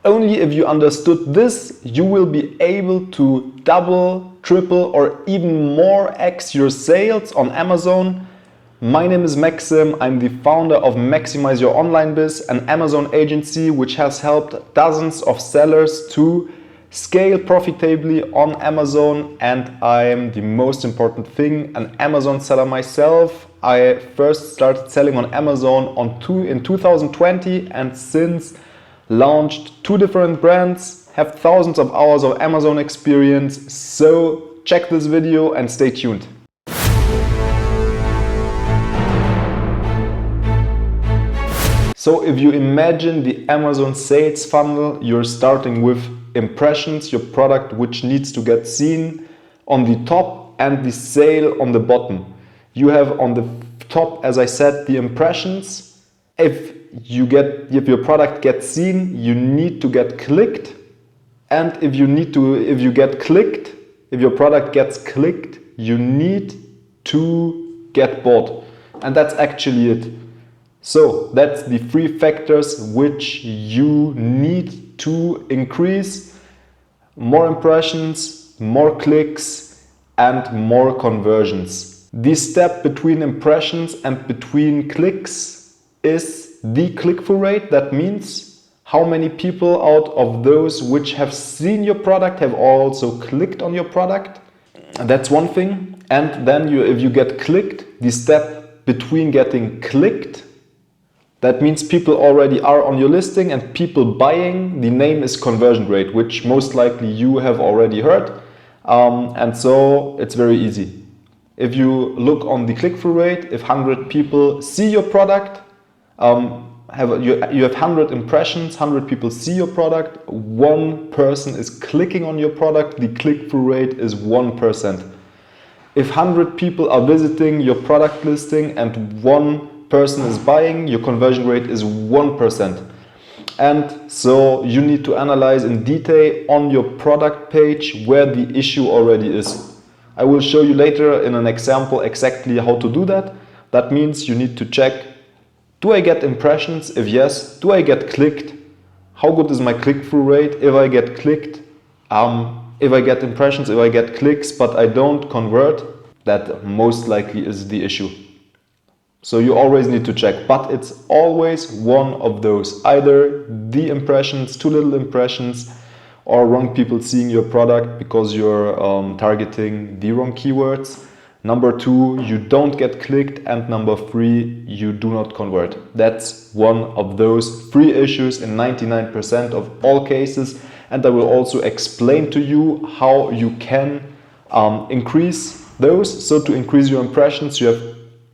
Only if you understood this, you will be able to double, triple, or even more X your sales on Amazon. My name is Maxim. I'm the founder of Maximize Your Online Biz, an Amazon agency which has helped dozens of sellers to scale profitably on Amazon. And I am, the most important thing, an Amazon seller myself. I first started selling on Amazon in 2020 and since launched 2 different brands, have thousands of hours of Amazon experience. So check this video and stay tuned. So if you imagine the Amazon sales funnel, you're starting with impressions, your product which needs to get seen on the top and the sale on the bottom. You have on the top, as I said, the impressions. If your product gets seen, you need to get clicked. And if your product gets clicked, you need to get bought. And that's actually it. So that's the 3 factors which you need to increase: more impressions, more clicks, and more conversions. The step between impressions and between clicks is the click-through rate. That means how many people out of those which have seen your product have also clicked on your product. That's one thing. And then if you get clicked, the step between getting clicked, that means people already are on your listing and people buying, the name is conversion rate, which most likely you have already heard. And so it's very easy. If you look on the click-through rate, if 100 people see your product, you have 100 impressions, 100 people see your product, 1 person is clicking on your product, the click-through rate is 1%. If 100 people are visiting your product listing and 1 person is buying, your conversion rate is 1%. And so you need to analyze in detail on your product page where the issue already is. I will show you later in an example exactly how to do that. That means you need to check, do I get impressions? If yes, do I get clicked? How good is my click-through rate? If I get clicked, if I get impressions, if I get clicks, but I don't convert, that most likely is the issue. So you always need to check, but it's always one of those, either the impressions, too little impressions, or wrong people seeing your product because you're targeting the wrong keywords. Number 2, you don't get clicked, and number 3, you do not convert. That's one of those 3 issues in 99% of all cases, and I will also explain to you how you can increase those. So to increase your impressions, you have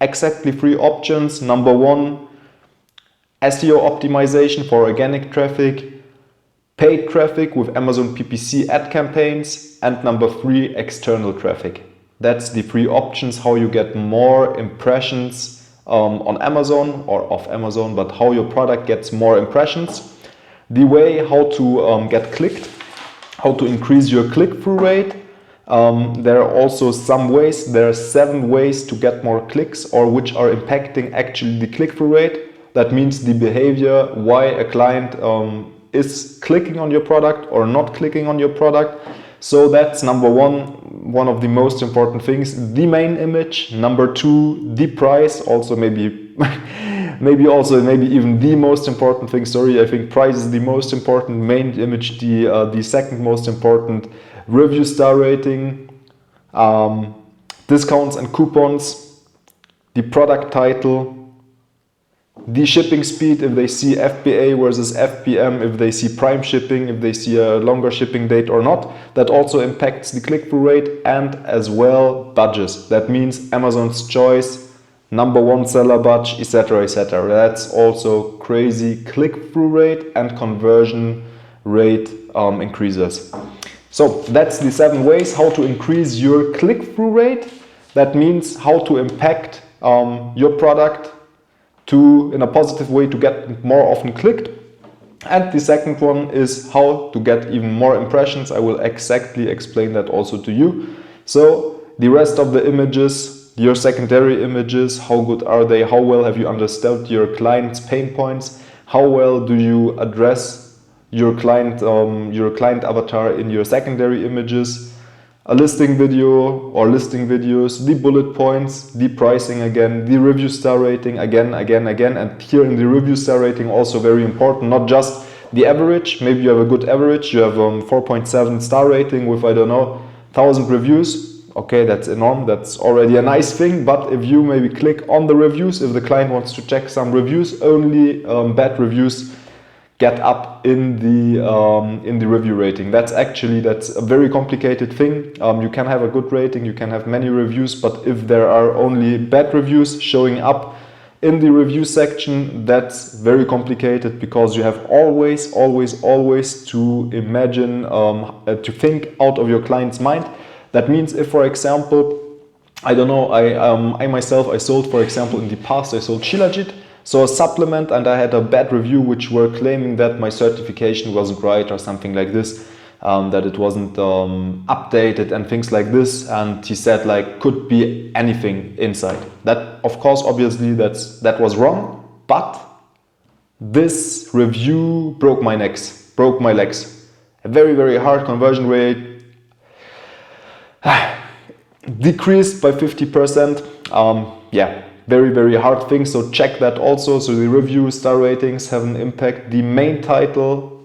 exactly 3 options. Number 1, SEO optimization for organic traffic, paid traffic with Amazon PPC ad campaigns, and number 3, external traffic. That's the 3 options how you get more impressions on Amazon or off Amazon, but how your product gets more impressions. The way how to get clicked, how to increase your click-through rate. There are also some ways. There are 7 ways to get more clicks, or which are impacting actually the click-through rate. That means the behavior, why a client is clicking on your product or not clicking on your product. So that's number 1, one of the most important things, the main image. Number 2, the price, also maybe even the most important thing. Sorry, I think price is the most important, main image the second most important. Review star rating, discounts and coupons, the product title, the shipping speed, if they see FBA versus FBM, if they see prime shipping, if they see a longer shipping date or not. That also impacts the click-through rate, and as well budgets. That means Amazon's choice, number 1 seller budget, etc., etc. That's also crazy click-through rate and conversion rate increases. So that's the 7 ways how to increase your click-through rate. That means how to impact your product in a positive way to get more often clicked. And the second one is how to get even more impressions. I will exactly explain that also to you. So the rest of the images, your secondary images, how good are they? How well have you understood your client's pain points? How well do you address your client avatar in your secondary images, a listing video or listing videos, the bullet points, the pricing again, the review star rating again, and here in the review star rating also very important, not just the average. Maybe you have a good average, you have 4.7 star rating with, I don't know, 1,000 reviews. Okay, that's enormous, that's already a nice thing, but if you maybe click on the reviews, if the client wants to check some reviews, only bad reviews get up in the review rating. That's a very complicated thing. You can have a good rating, you can have many reviews, but if there are only bad reviews showing up in the review section, that's very complicated, because you have always to imagine, to think out of your client's mind. That means if, for example, I don't know, I myself, I sold, for example, in the past, I sold Shilajit, so a supplement, and I had a bad review which were claiming that my certification wasn't right or something like this, that it wasn't updated and things like this, and he said like could be anything inside. That, of course, obviously that was wrong, but this review broke my legs. A very hard conversion rate, decreased by 50%. Yeah, very hard thing, so check that also. So the review star ratings have an impact. The main title,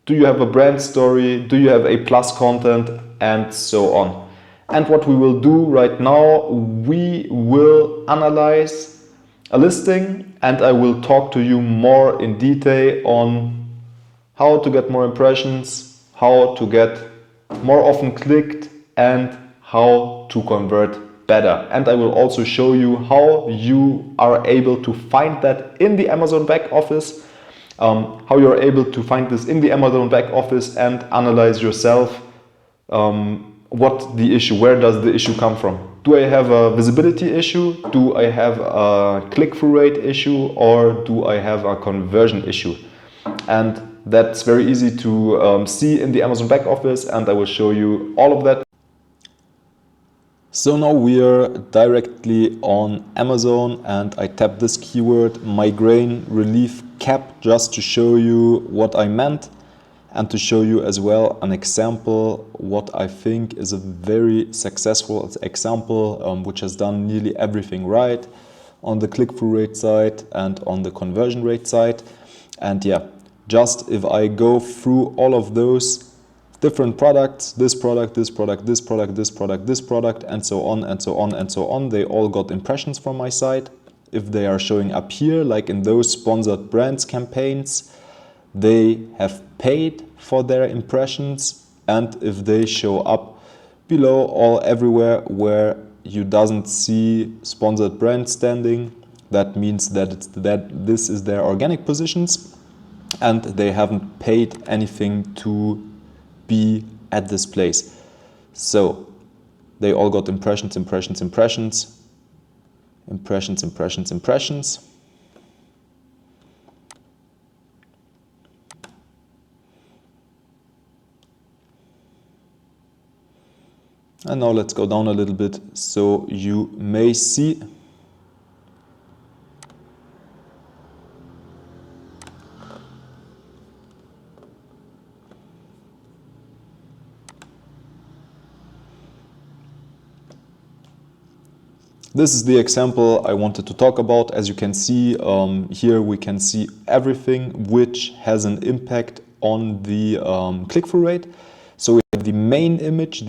do you have a brand story, do you have A+ content, and so on. And what we will do right now, we will analyze a listing, and I will talk to you more in detail on how to get more impressions, how to get more often clicked, and how to convert better. And I will also show you how you are able to find that in the Amazon back office, how you're able to find this in the Amazon back office and analyze yourself what the issue, where does the issue come from. Do I have a visibility issue? Do I have a click-through rate issue? Or do I have a conversion issue? And that's very easy to see in the Amazon back office, and I will show you all of that. So now we are directly on Amazon, and I tap this keyword migraine relief cap just to show you what I meant, and to show you as well an example what I think is a very successful example which has done nearly everything right on the click-through rate side and on the conversion rate side. And yeah, just if I go through all of those different products, this product, this product, this product, this product, this product, and so on and so on and so on, they all got impressions from my site. If they are showing up here, like in those sponsored brands campaigns, they have paid for their impressions. And if they show up below all everywhere where you doesn't see sponsored brand standing, that means that this is their organic positions and they haven't paid anything to be at this place. So they all got impressions. And now let's go down a little bit so you may see. This is the example I wanted to talk about. As you can see, here we can see everything which has an impact on the click-through rate. So we have the main image.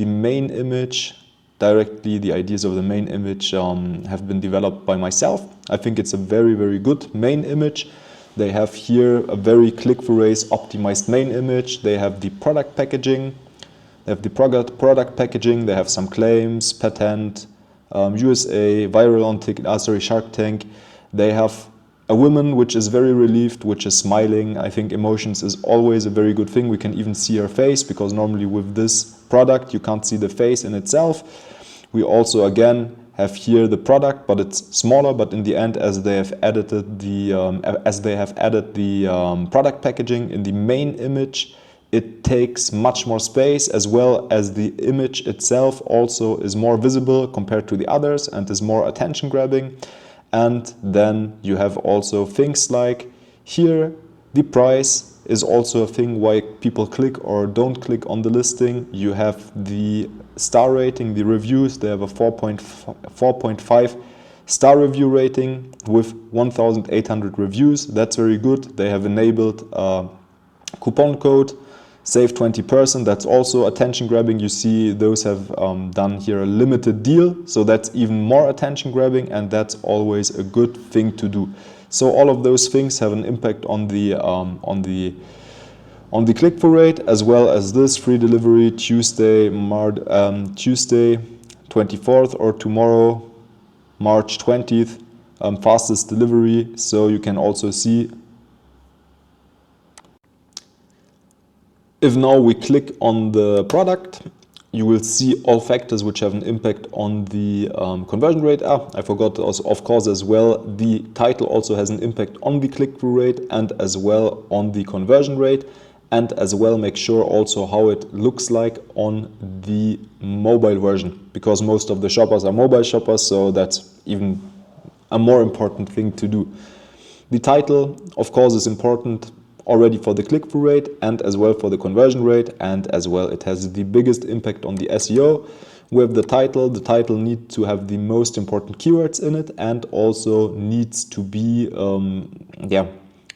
Directly the ideas of the main image have been developed by myself. I think it's a very, very good main image. They have here a very click-through rate optimized main image. They have the product packaging. They have the product packaging. They have some claims, patent, USA, viral on Shark Tank. They have a woman which is very relieved, which is smiling. I think emotions is always a very good thing. We can even see her face, because normally with this product you can't see the face in itself. We also again have here the product, but it's smaller. But in the end, as they have added the product packaging in the main image, it takes much more space, as well as the image itself also is more visible compared to the others and is more attention grabbing. And then you have also things like here the price, is also a thing why people click or don't click on the listing. You have the star rating, the reviews. They have a 4.5 star review rating with 1,800 reviews. That's very good. They have enabled a coupon code, save 20%. That's also attention grabbing. You see those have done here a limited deal, so that's even more attention grabbing, and that's always a good thing to do. So all of those things have an impact on the click-through rate, as well as this free delivery Tuesday 24th, or tomorrow March 20th, fastest delivery. So you can also see, if now we click on the product, you will see all factors which have an impact on the conversion rate. I forgot also, of course, as well, the title also has an impact on the click-through rate and as well on the conversion rate, and as well make sure also how it looks like on the mobile version, because most of the shoppers are mobile shoppers, so that's even a more important thing to do. The title, of course, is important already for the click-through rate and as well for the conversion rate, and as well it has the biggest impact on the SEO. With the title needs to have the most important keywords in it, and also needs to be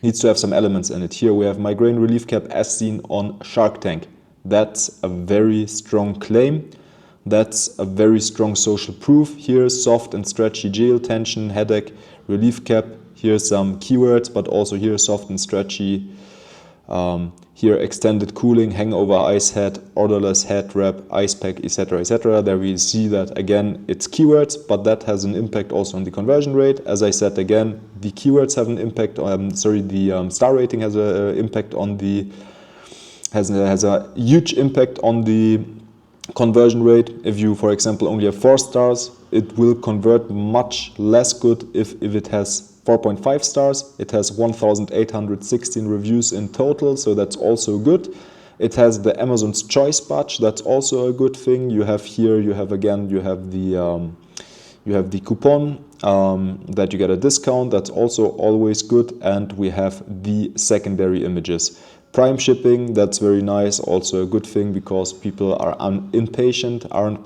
needs to have some elements in it. Here we have migraine relief cap as seen on Shark Tank. That's a very strong claim. That's a very strong social proof. Here, soft and stretchy gel, tension, headache, relief cap. Here some keywords, but also here soft and stretchy. Here extended cooling, hangover ice head, odorless head wrap, ice pack, etc., etc. There we see that again it's keywords, but that has an impact also on the conversion rate. As I said again, the keywords have an impact. The star rating has an impact on the has a huge impact on the conversion rate. If you, for example, only have 4 stars, it will convert much less good if it has 4.5 stars. It has 1,816 reviews in total, so that's also good. It has the Amazon's Choice badge. That's also a good thing. You have here, you have the coupon that you get a discount. That's also always good. And we have the secondary images. Prime shipping, that's very nice. Also a good thing, because people are aren't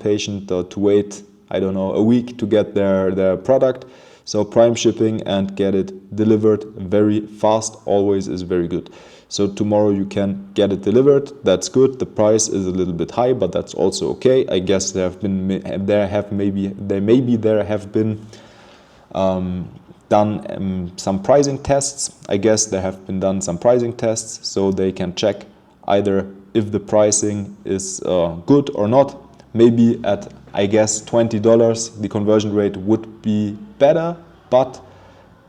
patient to wait, I don't know, a week to get their product. So prime shipping and get it delivered very fast always is very good. So tomorrow you can get it delivered. That's good. The price is a little bit high, but that's also okay. I guess there have been done some pricing tests. I guess there have been done some pricing tests, so they can check either if the pricing is good or not. Maybe at, I guess, $20 the conversion rate would be better, but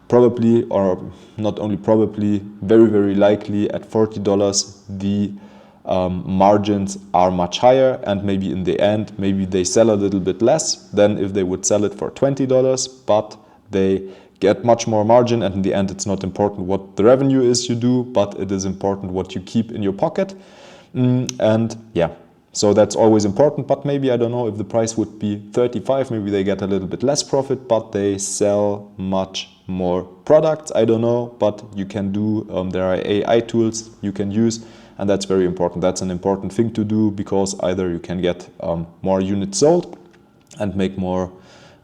probably, or not only probably, very, very likely at $40 the margins are much higher, and maybe in the end, maybe they sell a little bit less than if they would sell it for $20, but they get much more margin, and in the end it's not important what the revenue is you do, but it is important what you keep in your pocket. And yeah, so that's always important. But maybe, I don't know, if the price would be 35, maybe they get a little bit less profit, but they sell much more products. I don't know, but you can do, there are AI tools you can use, and that's very important. That's an important thing to do, because either you can get more units sold and make more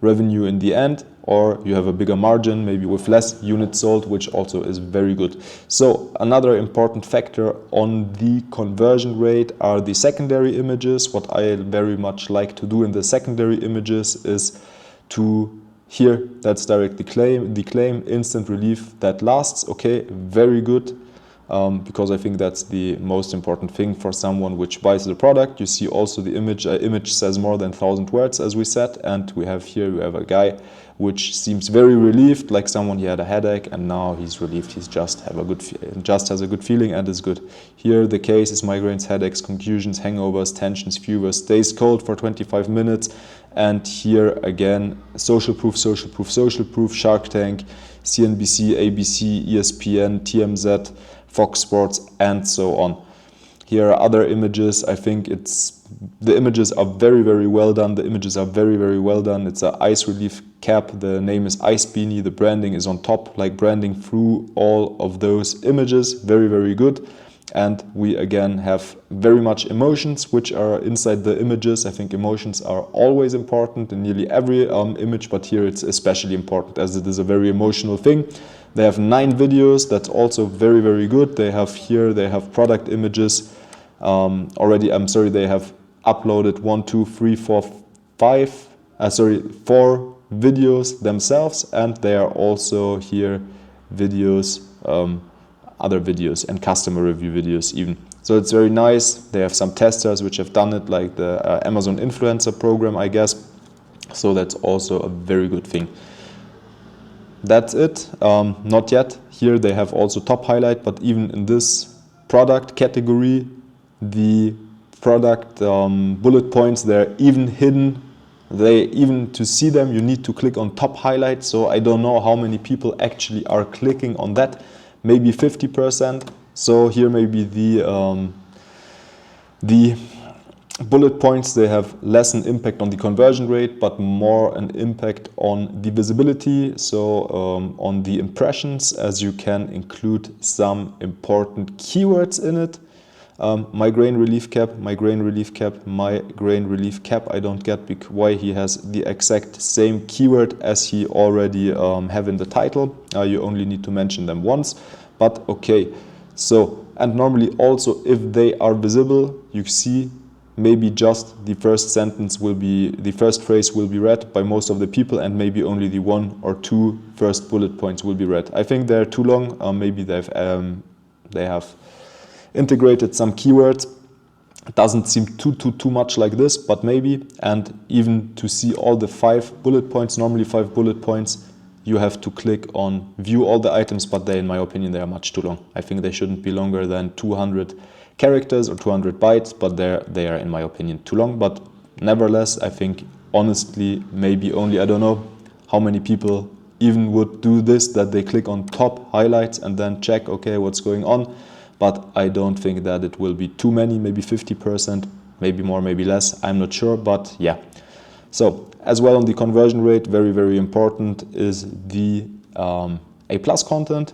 revenue in the end, or you have a bigger margin, maybe with less units sold, which also is very good. So another important factor on the conversion rate are the secondary images. What I very much like to do in the secondary images is to, here, that's directly the claim, instant relief that lasts. Okay, very good. Because I think that's the most important thing for someone which buys the product. You see also the image. Image says more than 1,000 words, as we said, and we have a guy which seems very relieved, like someone, he had a headache and now he's relieved. He's just has a good feeling and is good. Here the case is migraines, headaches, confusions, hangovers, tensions, fevers, stays cold for 25 minutes. And here again, social proof, Shark Tank, CNBC, ABC, ESPN, TMZ, Fox Sports, and so on. Here are other images. I think the images are very, very well done. The images are very, very well done. It's an ice relief cap. The name is Ice Beanie. The branding is on top, like branding through all of those images. Very, very good. And we again have very much emotions which are inside the images. I think emotions are always important in nearly every image, but here it's especially important as it is a very emotional thing. They have 9 videos. That's also very, very good. They have product images. Already, I'm sorry, they have uploaded 4 videos themselves, and there are also here videos, other videos and customer review videos even. So it's very nice. They have some testers which have done it, like the Amazon influencer program, I guess. So that's also a very good thing. That's it. Not yet. Here they have also top highlight, but even in this product category, the product bullet points, they're even hidden. Even to see them, you need to click on top highlight. So I don't know how many people actually are clicking on that. Maybe 50%. So here maybe the bullet points, they have less an impact on the conversion rate, but more an impact on the visibility, so on the impressions, as you can include some important keywords in it. Migraine relief cap, migraine relief cap, migraine relief cap. I don't get why he has the exact same keyword as he already have in the title. You only need to mention them once, but okay. So, and normally also if they are visible, you see maybe just the first sentence will be, the first phrase will be read by most of the people, and maybe only the 1 or 2 first bullet points will be read. I think they're too long. Maybe they have integrated some keywords. It doesn't seem too much like this, but maybe. And even to see all the 5 bullet points, normally 5 bullet points, you have to click on view all the items, but they, in my opinion, they are much too long. I think they shouldn't be longer than 200 characters or 200 bytes, but they are, in my opinion, too long. But nevertheless, I think, honestly, maybe only, I don't know how many people even would do this, that they click on top highlights and then check, okay, what's going on. But I don't think that it will be too many, maybe 50%, maybe more, maybe less, I'm not sure, but yeah. So as well on the conversion rate, very, very important is the A+ content.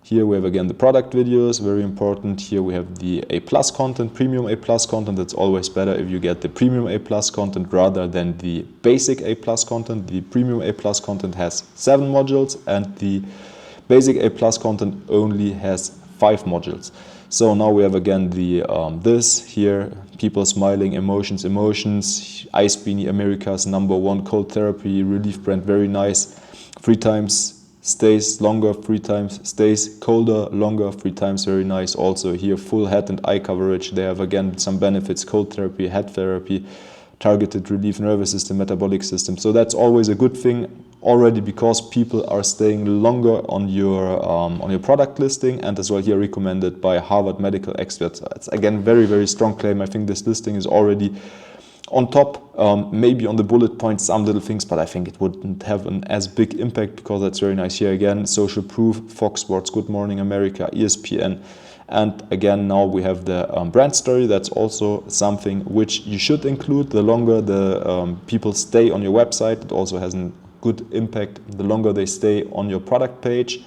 Here we have again the product videos, very important. Here we have the A+ content, premium A+ content. It's always better if you get the premium A+ content rather than the basic A+ content. The premium A+ content has 7 modules and the basic A+ content only has 5 modules. So now we have again the this here, people smiling, emotions, Ice Beanie, America's #1 cold therapy relief brand, very nice. 3 times stays longer, 3 times stays colder, longer, 3 times, very nice. Also here full head and eye coverage. They have again some benefits: cold therapy, head therapy, targeted relief, nervous system, metabolic system. So that's always a good thing already, because people are staying longer on your product listing, and as well here recommended by Harvard medical experts. It's again very, very strong claim. I think this listing is already on top, maybe on the bullet points, some little things, but I think it wouldn't have an as big impact, because that's very nice. Here again, social proof, Fox Sports, Good Morning America, ESPN. And again, now we have the brand story. That's also something which you should include. The longer the people stay on your website, it also has a good impact. The longer they stay on your product page,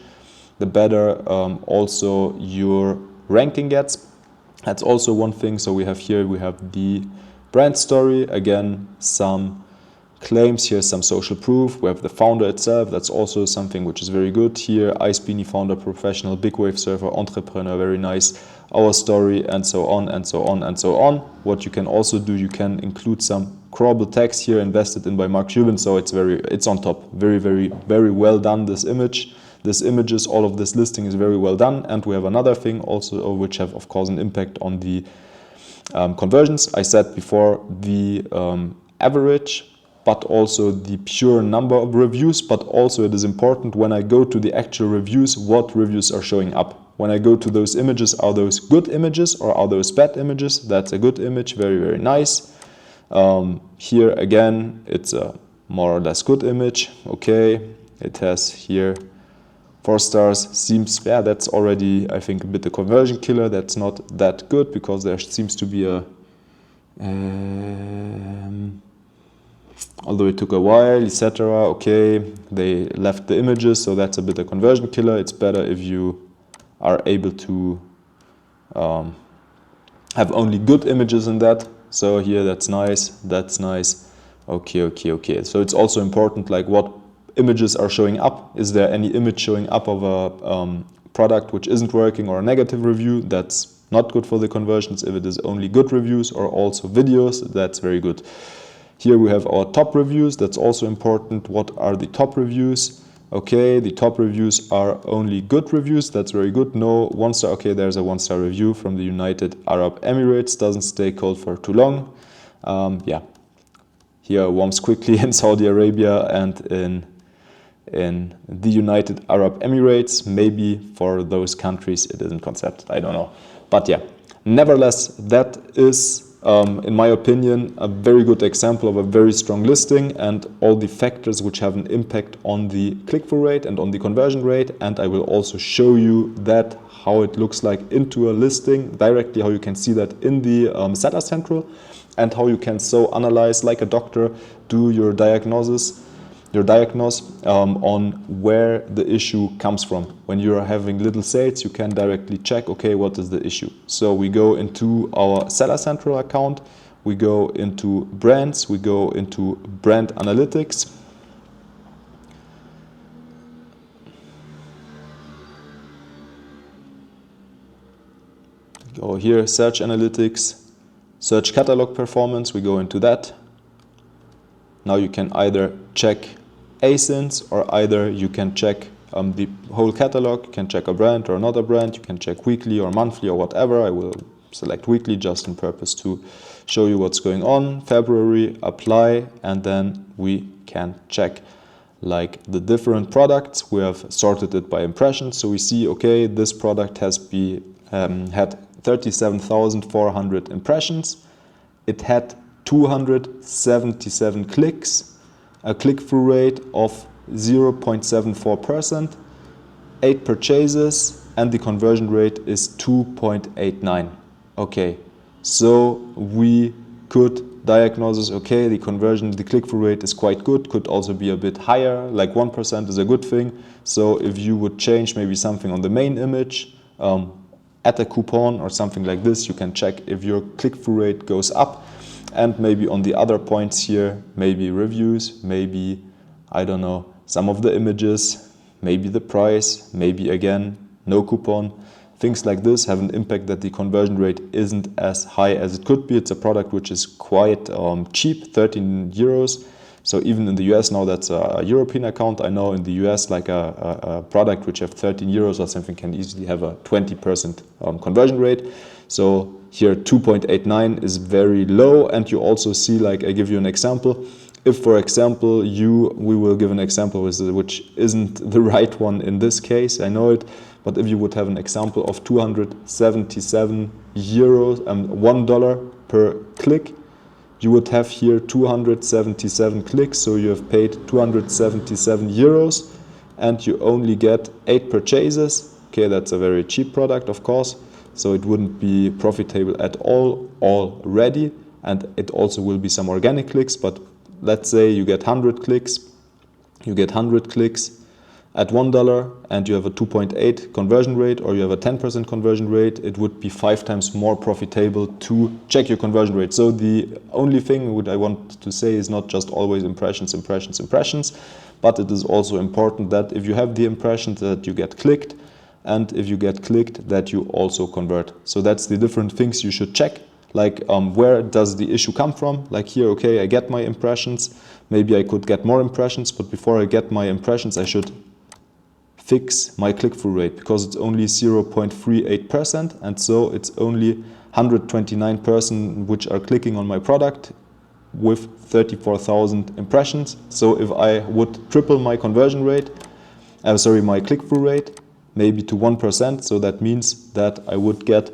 the better also your ranking gets. That's also one thing. So we have the brand story, again, some claims, here some social proof. We have the founder itself. That's also something which is very good. Here, Ice Beanie founder, professional, big wave surfer, entrepreneur, very nice. Our story, and so on and so on and so on. What you can also do, you can include some crawlable text here, invested in by Mark Cuban. So it's on top. Very, very, very well done. This images, all of this listing is very well done. And we have another thing also, which have of course an impact on the conversions. I said before the average, but also the pure number of reviews. But also it is important, when I go to the actual reviews, what reviews are showing up. When I go to those images, are those good images or are those bad images? That's a good image, very, very nice. Here again, it's a more or less good image. Okay, it has here 4 stars seems, yeah, that's already, I think, a bit a conversion killer. That's not that good because there seems to be a, although it took a while, etc. Okay, they left the images, so that's a bit a conversion killer. It's better if you are able to have only good images in that. So here, that's nice, that's nice. Okay, okay, okay. So it's also important, like what images are showing up. Is there any image showing up of a product which isn't working or a negative review? That's not good for the conversions. If it is only good reviews or also videos, that's very good. Here we have our top reviews. That's also important. What are the top reviews? Okay, the top reviews are only good reviews. That's very good. No 1 star. Okay, there's a 1 star review from the United Arab Emirates. Doesn't stay cold for too long. Yeah. Here warms quickly in Saudi Arabia and in the United Arab Emirates. Maybe for those countries it isn't concept, I don't know. But yeah, nevertheless, that is, in my opinion, a very good example of a very strong listing and all the factors which have an impact on the click-through rate and on the conversion rate. And I will also show you that how it looks like into a listing directly, how you can see that in the Seller Central, and how you can so analyze, like a doctor, do your diagnosis, on where the issue comes from. When you are having little sales, you can directly check, okay, what is the issue? So we go into our Seller Central account, we go into brands, we go into brand analytics. Go here, search analytics, search catalog performance, we go into that. Now you can either check ASINs or either you can check the whole catalog. You can check a brand or another brand. You can check weekly or monthly or whatever. I will select weekly just on purpose to show you what's going on. February, apply, and then we can check like the different products. We have sorted it by impressions. So we see, okay, this product has had 37,400 impressions. It had 277 clicks, a click-through rate of 0.74%, 8 purchases, and the conversion rate is 2.89. Okay, so we could diagnose, okay, the conversion, the click-through rate is quite good, could also be a bit higher, like 1% is a good thing. So if you would change maybe something on the main image, add a coupon or something like this, you can check if your click-through rate goes up. And maybe on the other points here, maybe reviews, maybe, I don't know, some of the images, maybe the price, maybe again, no coupon. Things like this have an impact that the conversion rate isn't as high as it could be. It's a product which is quite cheap, 13 euros. So even in the US now, that's a European account. I know in the US, like a product which have 13 euros or something can easily have a 20% conversion rate. So here 2.89 is very low, and you also see, like I give you an example. If, for example, we will give an example which isn't the right one in this case, I know it, but if you would have an example of 277 euros and $1 per click, you would have here 277 clicks, so you have paid 277 euros and you only get 8 purchases. Okay, that's a very cheap product, of course, so it wouldn't be profitable at all already, and it also will be some organic clicks. But let's say you get 100 clicks, at $1 and you have a 2.8 conversion rate, or you have a 10% conversion rate, it would be 5 times more profitable to check your conversion rate. So the only thing what I want to say is not just always impressions, but it is also important that if you have the impressions that you get clicked, and if you get clicked that you also convert. So that's the different things you should check. Like where does the issue come from? Like here, okay, I get my impressions, maybe I could get more impressions, but before I get my impressions I should fix my click-through rate, because it's only 0.38%, and so it's only 129 persons which are clicking on my product with 34,000 impressions. So if I would triple my conversion rate, my click-through rate, maybe to 1%, so that means that I would get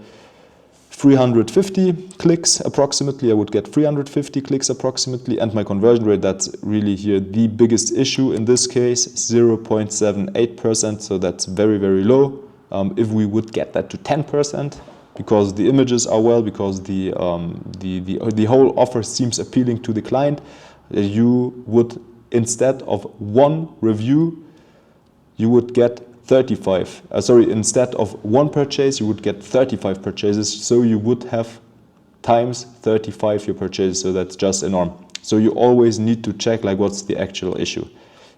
350 clicks approximately. I would get 350 clicks approximately, and my conversion rate, that's really here the biggest issue in this case, 0.78%, so that's very, very low. If we would get that to 10%, because the images are well, because the whole offer seems appealing to the client, you would, instead of one review, you would get 35. Instead of one purchase, you would get 35 purchases. So you would have times 35 your purchases. So that's just enormous. So you always need to check, like, what's the actual issue.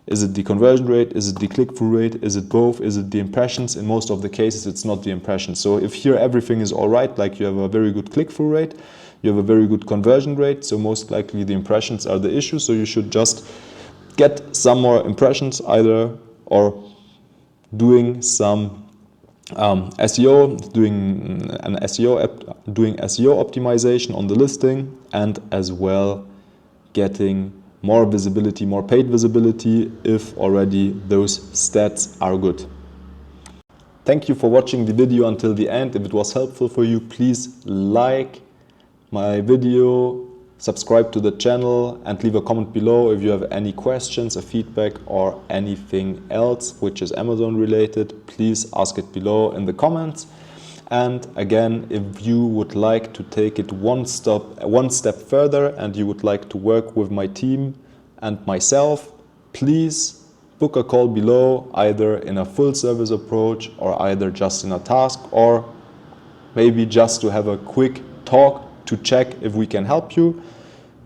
Is it the conversion rate? Is it the click-through rate? Is it both? Is it the impressions? In most of the cases, it's not the impressions. So if here everything is all right, like you have a very good click-through rate, you have a very good conversion rate, so most likely the impressions are the issue. So you should just get some more impressions, either or doing some SEO, doing SEO optimization on the listing, and as well getting more visibility, more paid visibility if already those stats are good. Thank you for watching the video until the end. If it was helpful for you, please like my video, subscribe to the channel, and leave a comment below if you have any questions or feedback or anything else which is Amazon related. Please ask it below in the comments. And again, if you would like to take it one step further and you would like to work with my team and myself, please book a call below, either in a full service approach or either just in a task, or maybe just to have a quick talk to check if we can help you.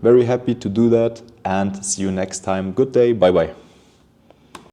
Very happy to do that, and see you next time. Good day. Bye bye.